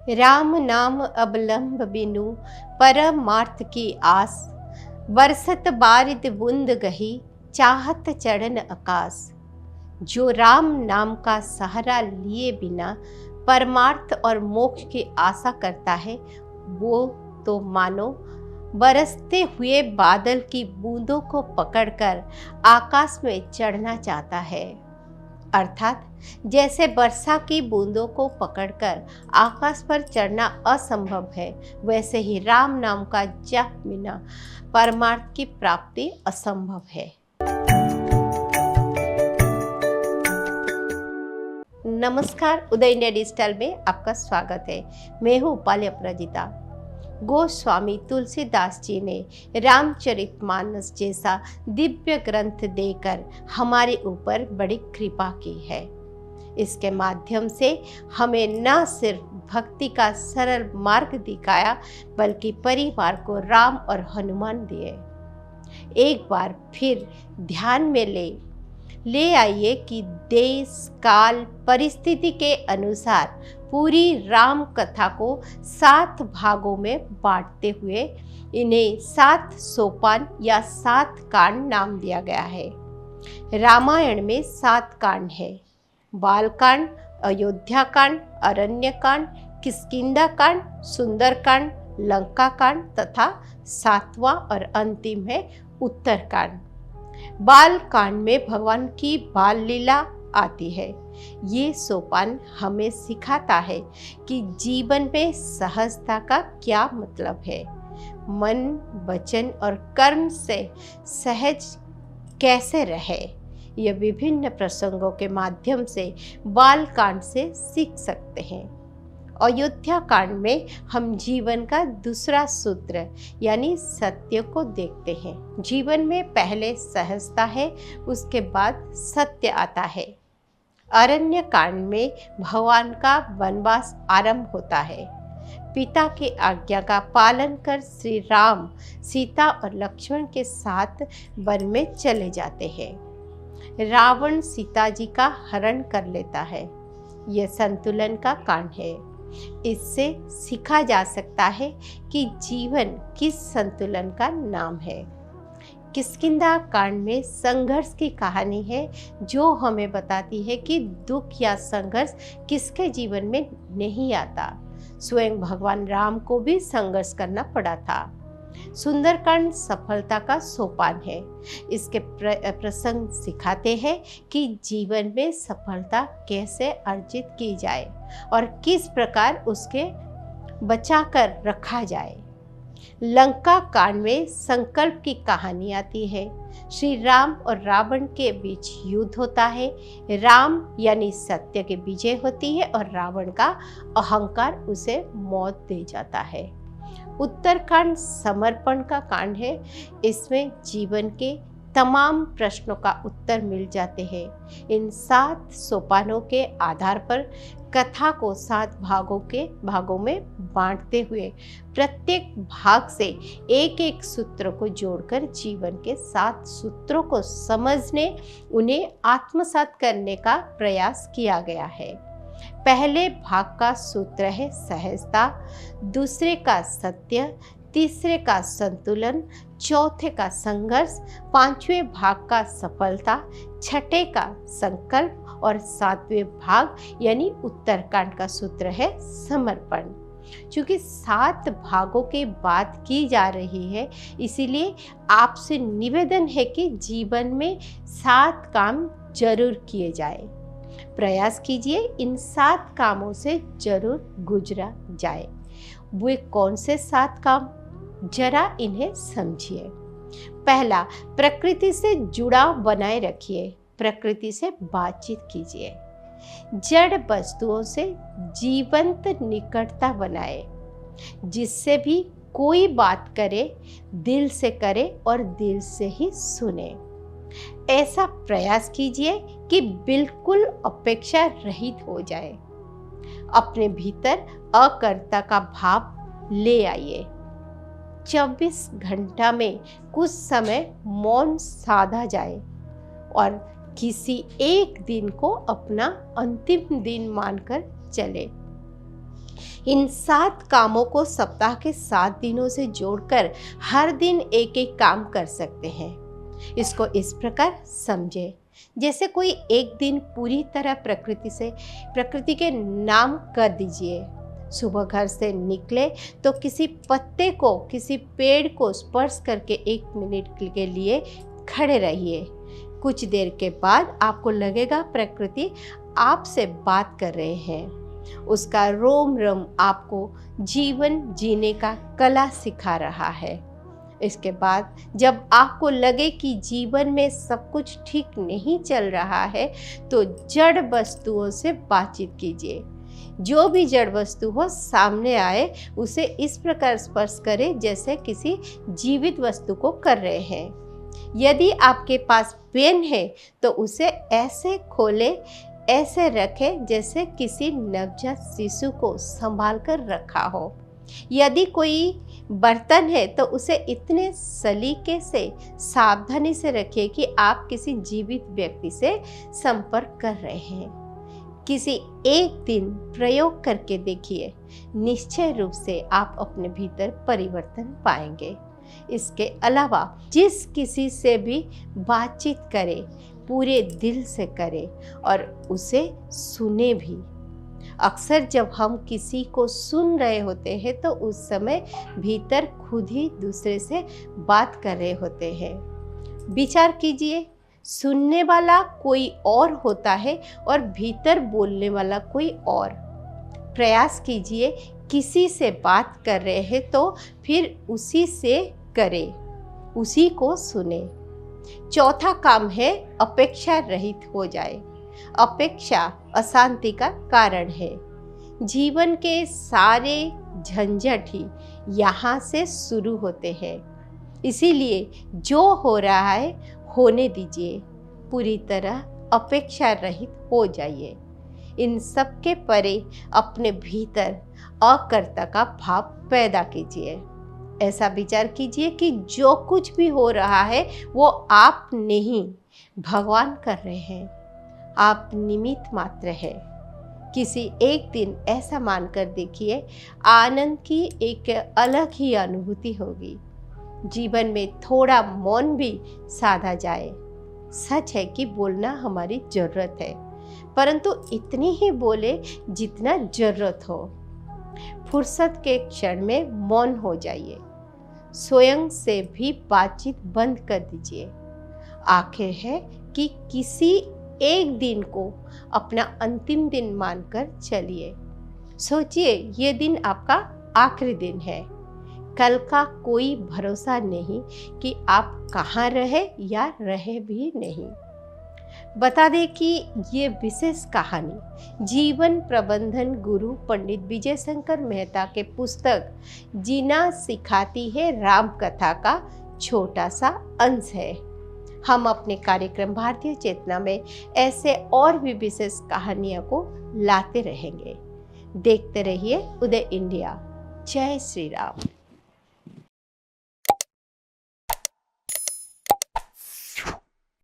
राम नाम अवलंब बिनु परमार्थ की आस, बरसत बारिद बूंद गही चाहत चढ़न आकाश। जो राम नाम का सहारा लिए बिना परमार्थ और मोक्ष की आशा करता है, वो तो मानो बरसते हुए बादल की बूंदों को पकड़कर आकाश में चढ़ना चाहता है। अर्थात जैसे वर्षा की बूंदों को पकड़कर आकाश पर चढ़ना असंभव है, वैसे ही राम नाम का जप बिना परमार्थ की प्राप्ति असंभव है। नमस्कार, उदय इंडिया डिजिटल में आपका स्वागत है। मैं हूँ उपाली अपराजिता। गोस्वामी तुलसीदास जी ने रामचरितमानस जैसा दिव्य ग्रंथ देकर हमारे ऊपर बड़ी कृपा की है। इसके माध्यम से हमें न सिर्फ भक्ति का सरल मार्ग दिखाया, बल्कि परिवार को राम और हनुमान दिए। एक बार फिर ध्यान में ले आइए कि देश काल परिस्थिति के अनुसार पूरी राम कथा को 7 भागों में बांटते हुए इन्हें 7 सोपान या 7 कांड नाम दिया गया है। रामायण में 7 कांड है: बालकांड, अयोध्या कांड, अरण्य कांड, किष्किंधा कांड, सुंदर कांड, लंका कांड तथा 7वां और अंतिम है उत्तर कांड। बाल कांड में भगवान की बाल लीला आती है। ये सोपान हमें सिखाता है कि जीवन में सहजता का क्या मतलब है। मन, वचन और कर्म से सहज कैसे रहे, यह विभिन्न प्रसंगों के माध्यम से बाल कांड से सीख सकते हैं। अयोध्या कांड में हम जीवन का दूसरा सूत्र यानी सत्य को देखते हैं। जीवन में पहले सहजता है, उसके बाद सत्य आता है। अरण्य कांड में भगवान का वनवास आरंभ होता है। पिता की आज्ञा का पालन कर श्री राम सीता और लक्ष्मण के साथ वन में चले जाते हैं। रावण सीता जी का हरण कर लेता है। यह संतुलन का कांड है। इससे सीखा जा सकता है कि जीवन किस संतुलन का नाम है। किष्किंधा कांड में संघर्ष की कहानी है, जो हमें बताती है कि दुख या संघर्ष किसके जीवन में नहीं आता। स्वयं भगवान राम को भी संघर्ष करना पड़ा था। सुंदरकांड सफलता का सोपान है। इसके प्रसंग सिखाते हैं कि जीवन में सफलता कैसे अर्जित की जाए और किस प्रकार उसके बचाकर रखा जाए। लंका कांड में संकल्प की कहानी आती है। श्री राम और रावण के बीच युद्ध होता है। राम यानी सत्य की विजय होती है और रावण का अहंकार उसे मौत दे जाता है। उत्तरकांड समर्पण का कांड है। इसमें जीवन के तमाम प्रश्नों का उत्तर मिल जाते हैं। इन 7 सोपानों के आधार पर कथा को 7 भागों में बांटते हुए प्रत्येक भाग से एक सूत्र को जोड़कर जीवन के 7 सूत्रों को समझने, उन्हें आत्मसात करने का प्रयास किया गया है। पहले भाग का सूत्र है सहजता, दूसरे का सत्य, तीसरे का संतुलन, चौथे का संघर्ष, 5वें भाग का सफलता, 6ठे का संकल्प और 7वें भाग यानी उत्तरकांड का सूत्र है समर्पण। क्योंकि 7 भागों की बात की जा रही है, इसीलिए आपसे निवेदन है कि जीवन में 7 काम जरूर किए जाए। प्रयास कीजिए इन 7 कामों से जरूर गुजरा जाए। वे कौन से 7 काम, जरा इन्हें समझिए। पहला, प्रकृति से जुड़ाव बनाए रखिए। प्रकृति से बातचीत कीजिए। जड़ वस्तुओं से जीवंत निकटता बनाए। जिससे भी कोई बात करे, दिल से करे और दिल से ही सुने। ऐसा प्रयास कीजिए कि बिल्कुल अपेक्षा रहित हो जाए। अपने भीतर अकर्ता का भाव ले आइए। 24 घंटा में कुछ समय मौन साधा जाए और किसी एक दिन को अपना अंतिम दिन मानकर चले। इन 7 कामों को सप्ताह के 7 दिनों से जोड़कर हर दिन एक एक काम कर सकते हैं। इसको इस प्रकार समझे, जैसे कोई एक दिन पूरी तरह प्रकृति के नाम कर दीजिए। सुबह घर से निकले तो किसी पत्ते को, किसी पेड़ को स्पर्श करके 1 मिनट के लिए खड़े रहिए। कुछ देर के बाद आपको लगेगा प्रकृति आपसे बात कर रहे हैं। उसका रोम रोम आपको जीवन जीने का कला सिखा रहा है। इसके बाद जब आपको लगे कि जीवन में सब कुछ ठीक नहीं चल रहा है, तो जड़ वस्तुओं से बातचीत कीजिए। जो भी जड़ वस्तु हो सामने आए, उसे इस प्रकार स्पर्श करें जैसे किसी जीवित वस्तु को कर रहे हैं। यदि आपके पास पेन है तो उसे ऐसे खोले, ऐसे रखें जैसे किसी नवजात शिशु को संभाल कर रखा हो। यदि कोई बर्तन है तो उसे इतने सलीके से, सावधानी से रखिए कि आप किसी जीवित व्यक्ति से संपर्क कर रहे हैं। किसी एक दिन प्रयोग करके देखिए, निश्चय रूप से आप अपने भीतर परिवर्तन पाएंगे। इसके अलावा जिस किसी से भी बातचीत करें, पूरे दिल से करें और उसे सुने भी। अक्सर जब हम किसी को सुन रहे होते हैं तो उस समय भीतर खुद ही दूसरे से बात कर रहे होते हैं। विचार कीजिए, सुनने वाला कोई और होता है और भीतर बोलने वाला कोई और। प्रयास कीजिए, किसी से बात कर रहे हैं तो फिर उसी से करें, उसी को सुने। चौथा काम है अपेक्षा रहित हो जाए। अपेक्षा अशांति का कारण है। जीवन के सारे झंझट ही यहाँ से शुरू होते हैं। इसीलिए जो हो रहा है होने दीजिए, पूरी तरह अपेक्षा रहित हो जाइए। इन सब के परे अपने भीतर अकर्ता का भाव पैदा कीजिए। ऐसा विचार कीजिए कि जो कुछ भी हो रहा है वो आप नहीं, भगवान कर रहे हैं। आप निमित्त मात्र है। किसी एक दिन ऐसा मानकर देखिए, आनंद की एक अलग ही अनुभूति होगी। जीवन में थोड़ा मौन भी साधा जाए। सच है कि बोलना हमारी जरूरत है, परंतु इतनी ही बोले जितना जरूरत हो। फुर्सत के क्षण में मौन हो जाइए। स्वयं से भी बातचीत बंद कर दीजिए। आखिर है कि किसी एक दिन को अपना अंतिम दिन मानकर चलिए। सोचिए, ये दिन आपका आखिरी दिन है। कल का कोई भरोसा नहीं कि आप कहाँ रहे या रहे भी नहीं। बता दें कि ये विशेष कहानी जीवन प्रबंधन गुरु पंडित विजय शंकर मेहता के पुस्तक जीना सिखाती है राम कथा का छोटा सा अंश है। हम अपने कार्यक्रम भारतीय चेतना में ऐसे और भी विशेष कहानियों को लाते रहेंगे। देखते रहिए उदय इंडिया। जय श्री राम।